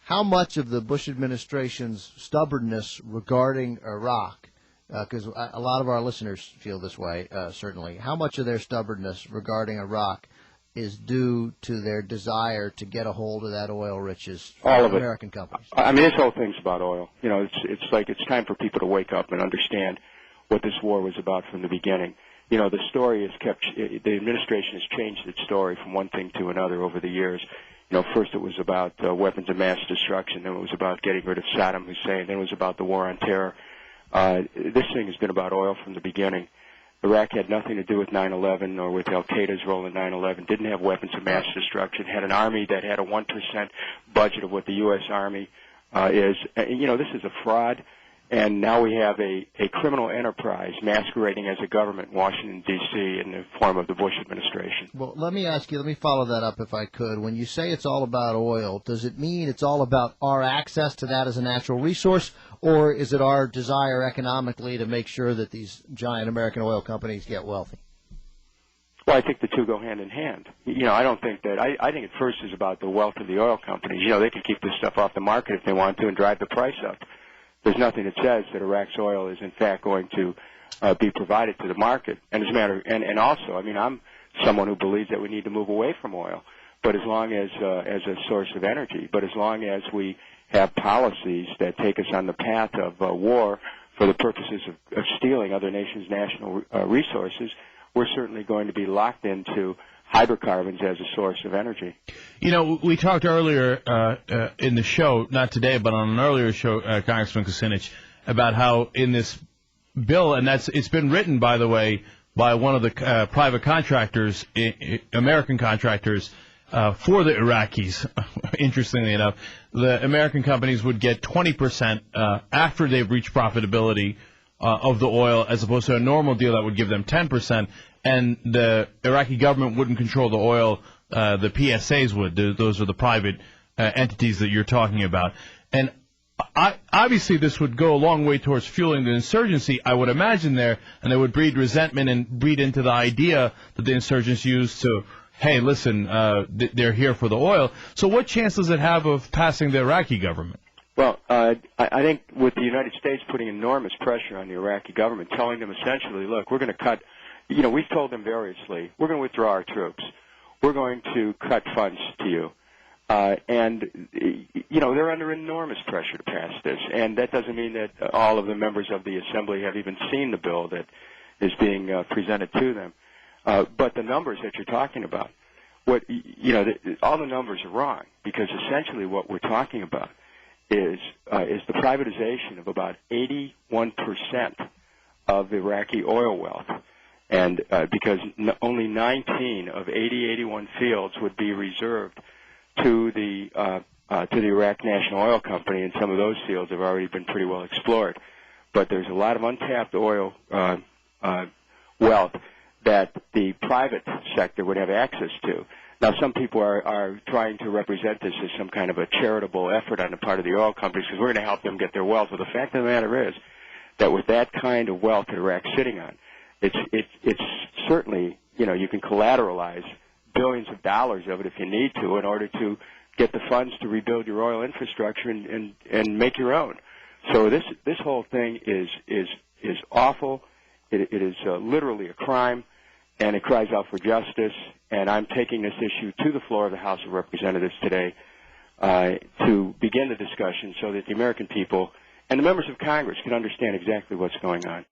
how much of the Bush administration's stubbornness regarding Iraq, because a lot of our listeners feel this way, certainly, how much of their stubbornness regarding Iraq is due to their desire to get a hold of that oil riches from American companies? I mean, this whole thing's about oil. You know, it's like it's time for people to wake up and understand what this war was about from the beginning. You know, the story has the administration has changed its story from one thing to another over the years. You know, first it was about weapons of mass destruction, then it was about getting rid of Saddam Hussein, then it was about the war on terror. This thing has been about oil from the beginning. Iraq had nothing to do with 9/11 or with al-Qaeda's role in 9/11, didn't have weapons of mass destruction, had an army that had a 1% budget of what the U.S. Army is. You know, this is a fraud, and now we have a criminal enterprise masquerading as a government in Washington, D.C. in the form of the Bush administration. Well, let me follow that up if I could. When you say it's all about oil, does it mean it's all about our access to that as a natural resource, or is it our desire economically to make sure that these giant American oil companies get wealthy? Well, I think the two go hand in hand. You know, I don't think that. I think it first is about the wealth of the oil companies. You know, they can keep this stuff off the market if they want to and drive the price up. There's nothing that says that Iraq's oil is in fact going to be provided to the market. And as a matter, and also, I mean, I'm someone who believes that we need to move away from oil, but as long as a source of energy. But as long as we have policies that take us on the path of war for the purposes of stealing other nations' national resources, we're certainly going to be locked into hydrocarbons as a source of energy. You know, we talked earlier in the show, not today, but on an earlier show, Congressman Kucinich, about how in this bill, and it's been written, by the way, by one of the private contractors, American contractors, for the Iraqis. Interestingly enough, the American companies would get 20% after they've reached profitability of the oil, as opposed to a normal deal that would give them 10%. And the Iraqi government wouldn't control the oil. The PSAs would. Those are the private entities that you're talking about. And obviously this would go a long way towards fueling the insurgency, I would imagine there, and it would breed resentment and breed into the idea that the insurgents use to, hey, listen, they're here for the oil. So what chance does it have of passing the Iraqi government? Well, I think with the United States putting enormous pressure on the Iraqi government, telling them essentially, look, we're going to cut. You know, we've told them variously, we're going to withdraw our troops. We're going to cut funds to you. And, you know, they're under enormous pressure to pass this. And that doesn't mean that all of the members of the Assembly have even seen the bill that is being presented to them. But the numbers that you're talking about, all the numbers are wrong, because essentially what we're talking about is the privatization of about 81% of Iraqi oil wealth. And because only 19 of 81 fields would be reserved to the Iraq National Oil Company, and some of those fields have already been pretty well explored. But there's a lot of untapped oil wealth that the private sector would have access to. Now, some people are trying to represent this as some kind of a charitable effort on the part of the oil companies, because we're going to help them get their wealth. But the fact of the matter is that with that kind of wealth that Iraq's sitting on, it's certainly, you know, you can collateralize billions of dollars of it if you need to in order to get the funds to rebuild your oil infrastructure and make your own. So this whole thing is awful. It is literally a crime, and it cries out for justice. And I'm taking this issue to the floor of the House of Representatives today to begin the discussion so that the American people and the members of Congress can understand exactly what's going on.